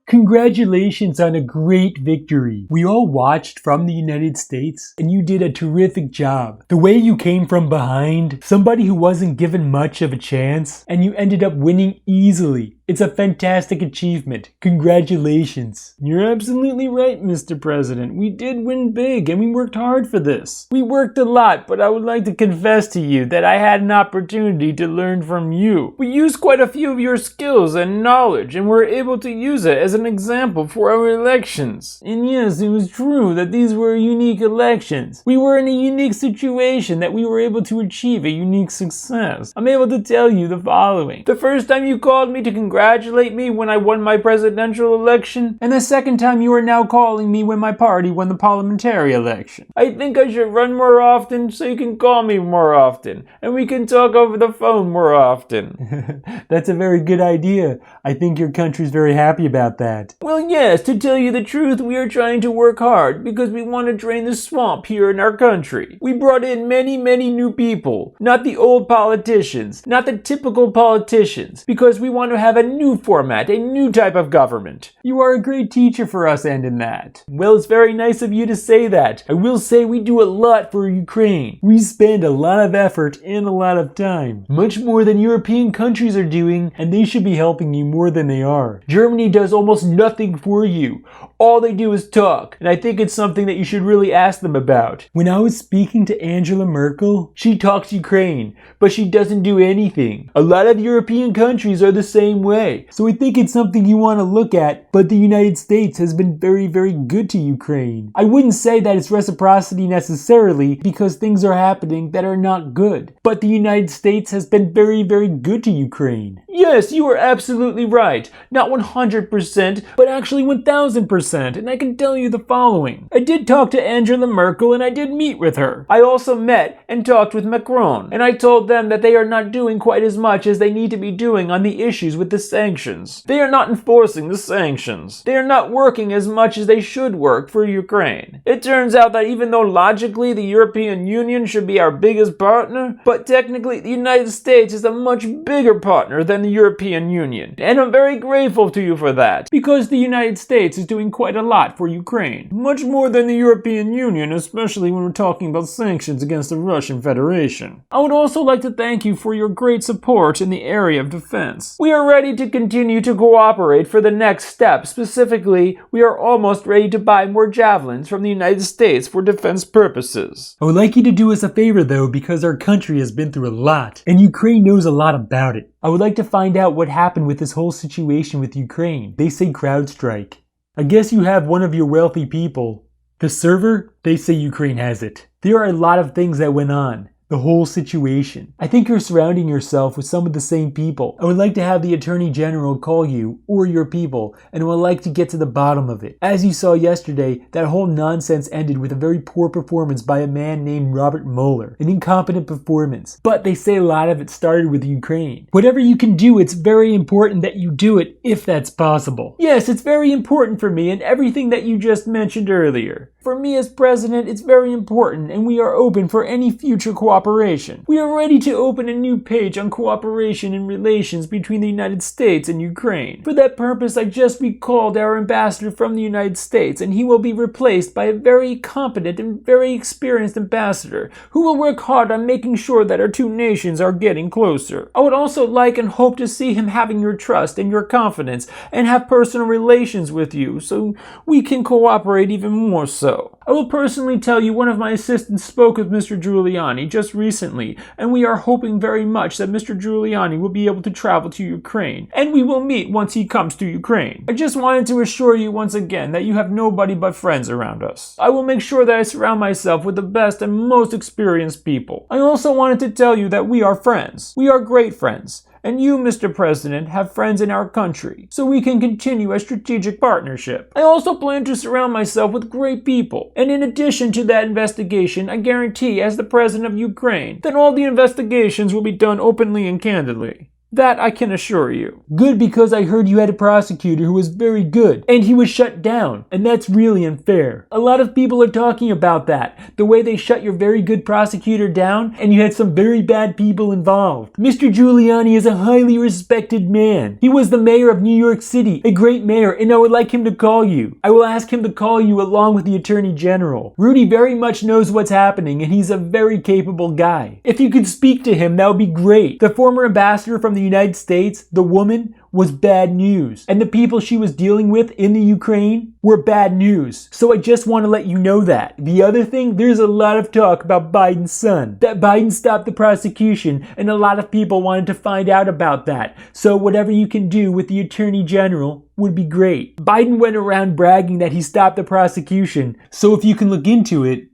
Congratulations on a great victory. We all watched from the United States, and you did a terrific job. The way you came from behind, somebody who wasn't given much of a chance, and you ended up winning easily. It's a fantastic achievement. Congratulations. You're absolutely right, Mr. President. We did win big, and we worked hard for this. We worked a lot, but I would like to confess to you that I had an opportunity to learn from you. We used quite a few of your skills and knowledge, and were able to use it as an example for our elections. And yes, it was true that these were unique elections. We were in a unique situation that we were able to achieve a unique success. I'm able to tell you the following. The first time you called me to congratulate me when I won my presidential election, and the second time you are now calling me when my party won the parliamentary election. I think I should run more often so you can call me more often, and we can talk over the phone more often. That's a very good idea. I think your country's very happy about that. Well, yes, to tell you the truth, we are trying to work hard because we want to drain the swamp here in our country. We brought in many new people, not the old politicians, not the typical politicians, because we want to have a new format, a new type of government. You are a great teacher for us, and in that. Well, it's very nice of you to say that. I will say we do a lot for Ukraine. We spend a lot of effort and a lot of time. Much more than European countries are doing, and they should be helping you more than they are. Germany does almost nothing for you. All they do is talk, and I think it's something that you should really ask them about. When I was speaking to Angela Merkel, she talks Ukraine, but she doesn't do anything. A lot of European countries are the same way, so I think it's something you want to look at, but the United States has been very good to Ukraine. I wouldn't say that it's reciprocity necessarily, because things are happening that are not good, but the United States has been very good to Ukraine. Yes, you are absolutely right. Not 100%, but actually 1000%. And I can tell you the following. I did talk to Angela Merkel and I did meet with her. I also met and talked with Macron, and I told them that they are not doing quite as much as they need to be doing on the issues with the sanctions. They are not enforcing the sanctions. They are not working as much as they should work for Ukraine. It turns out that even though logically the European Union should be our biggest partner, but technically the United States is a much bigger partner than the European Union. And I'm very grateful to you for that, because the United States is doing quite a lot for Ukraine. Much more than the European Union, especially when we're talking about sanctions against the Russian Federation. I would also like to thank you for your great support in the area of defense. We are ready to continue to cooperate for the next step. Specifically, we are almost ready to buy more javelins from the United States for defense purposes. I would like you to do us a favor though, because our country has been through a lot, and Ukraine knows a lot about it. I would like to find out what happened with this whole situation with Ukraine. They say CrowdStrike. I guess you have one of your wealthy people. The server? They say Ukraine has it. There are a lot of things that went on. The whole situation. I think you're surrounding yourself with some of the same people. I would like to have the Attorney General call you or your people, and I would like to get to the bottom of it. As you saw yesterday, that whole nonsense ended with a very poor performance by a man named Robert Mueller. An incompetent performance. But they say a lot of it started with Ukraine. Whatever you can do, it's very important that you do it if that's possible. Yes, it's very important for me and everything that you just mentioned earlier. For me as president, it's very important, and we are open for any future cooperation. We are ready to open a new page on cooperation and relations between the United States and Ukraine. For that purpose, I just recalled our ambassador from the United States, and he will be replaced by a very competent and very experienced ambassador who will work hard on making sure that our two nations are getting closer. I would also like and hope to see him having your trust and your confidence and have personal relations with you so we can cooperate even more so. I will personally tell you one of my assistants spoke with Mr. Giuliani just recently, and we are hoping very much that Mr. Giuliani will be able to travel to Ukraine, and we will meet once he comes to Ukraine. I just wanted to assure you once again that you have nobody but friends around us. I will make sure that I surround myself with the best and most experienced people. I also wanted to tell you that we are friends. We are great friends. And you, Mr. President, have friends in our country, so we can continue a strategic partnership. I also plan to surround myself with great people, and in addition to that investigation, I guarantee, as the President of Ukraine, that all the investigations will be done openly and candidly. That I can assure you. Good, because I heard you had a prosecutor who was very good, and he was shut down, and that's really unfair. A lot of people are talking about that, the way they shut your very good prosecutor down, and you had some very bad people involved. Mr. Giuliani is a highly respected man. He was the mayor of New York City, a great mayor, and I would like him to call you. I will ask him to call you along with the Attorney General. Rudy very much knows what's happening, and he's a very capable guy. If you could speak to him, that would be great. The former ambassador from the United States, the woman, was bad news. And the people she was dealing with in the Ukraine were bad news. So I just want to let you know that. The other thing, there's a lot of talk about Biden's son. That Biden stopped the prosecution, and a lot of people wanted to find out about that. So whatever you can do with the Attorney General would be great. Biden went around bragging that he stopped the prosecution. So if you can look into it,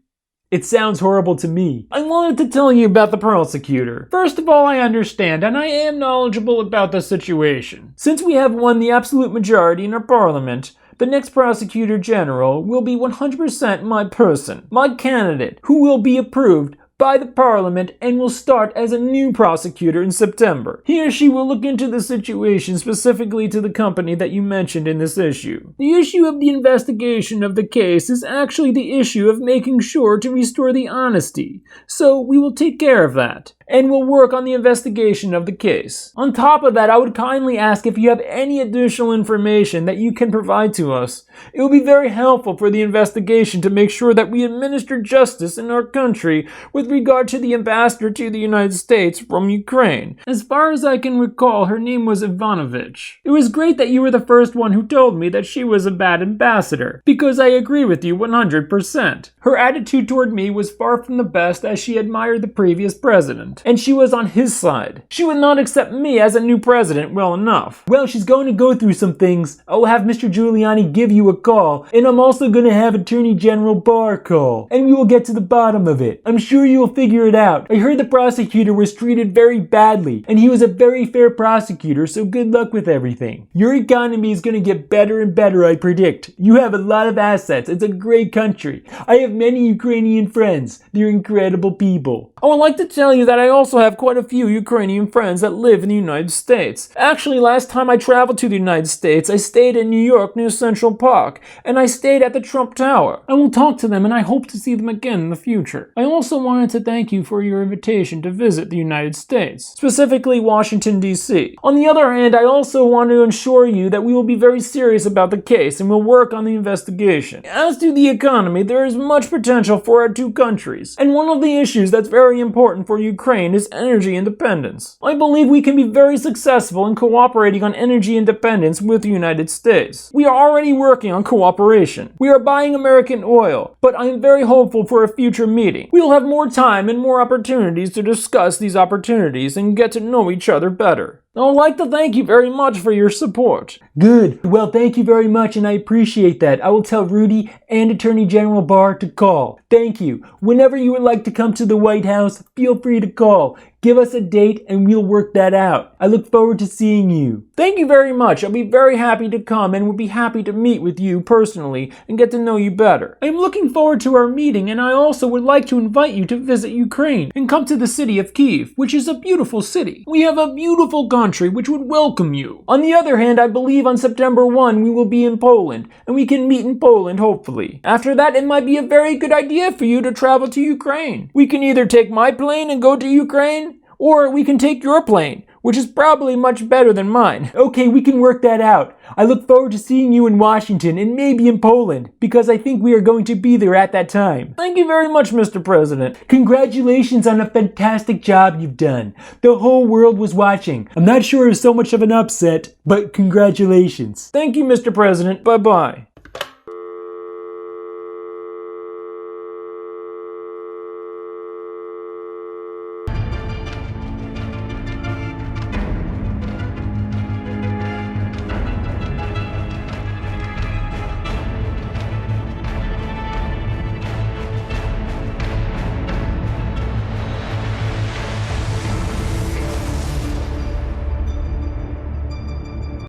it sounds horrible to me. I wanted to tell you about the prosecutor. First of all, I understand and I am knowledgeable about the situation. Since we have won the absolute majority in our parliament, the next prosecutor general will be 100% my person, my candidate, who will be approved by the parliament and will start as a new prosecutor in September. He or she will look into the situation specifically to the company that you mentioned in this issue. The issue of the investigation of the case is actually the issue of making sure to restore the honesty. So we will take care of that, and we'll work on the investigation of the case. On top of that, I would kindly ask if you have any additional information that you can provide to us. It will be very helpful for the investigation to make sure that we administer justice in our country with regard to the ambassador to the United States from Ukraine. As far as I can recall, her name was Ivanovich. It was great that you were the first one who told me that she was a bad ambassador, because I agree with you 100%. Her attitude toward me was far from the best, as she admired the previous president, and she was on his side. She would not accept me as a new president well enough. Well, she's going to go through some things. I will have Mr. Giuliani give you a call, and I'm also going to have Attorney General Barr call, and we will get to the bottom of it. I'm sure you'll figure it out. I heard the prosecutor was treated very badly, and he was a very fair prosecutor, so good luck with everything. Your economy is going to get better and better, I predict. You have a lot of assets. It's a great country. I have many Ukrainian friends. They're incredible people. I would like to tell you that I also have quite a few Ukrainian friends that live in the United States. Actually, last time I traveled to the United States, I stayed in New York near Central Park, and I stayed at the Trump Tower. I will talk to them, and I hope to see them again in the future. I also wanted to thank you for your invitation to visit the United States, specifically Washington, D.C. On the other hand, I also want to assure you that we will be very serious about the case and will work on the investigation. As to the economy, there is much potential for our two countries, and one of the issues that's very important for Ukraine is energy independence. I believe we can be very successful in cooperating on energy independence with the United States. We are already working on cooperation. We are buying American oil, but I am very hopeful for a future meeting. We will have more time and more opportunities to discuss these opportunities and get to know each other better. I would like to thank you very much for your support. Good. Well, thank you very much, and I appreciate that. I will tell Rudy and Attorney General Barr to call. Thank you. Whenever you would like to come to the White House, feel free to call. Give us a date and we'll work that out. I look forward to seeing you. Thank you very much. I'll be very happy to come and would be happy to meet with you personally and get to know you better. I am looking forward to our meeting, and I also would like to invite you to visit Ukraine and come to the city of Kyiv, which is a beautiful city. We have a beautiful country which would welcome you. On the other hand, I believe on September 1 we will be in Poland, and we can meet in Poland hopefully. After that, it might be a very good idea for you to travel to Ukraine. We can either take my plane and go to Ukraine, or we can take your plane, which is probably much better than mine. Okay, we can work that out. I look forward to seeing you in Washington and maybe in Poland, because I think we are going to be there at that time. Thank you very much, Mr. President. Congratulations on a fantastic job you've done. The whole world was watching. I'm not sure it was so much of an upset, but congratulations. Thank you, Mr. President. Bye-bye.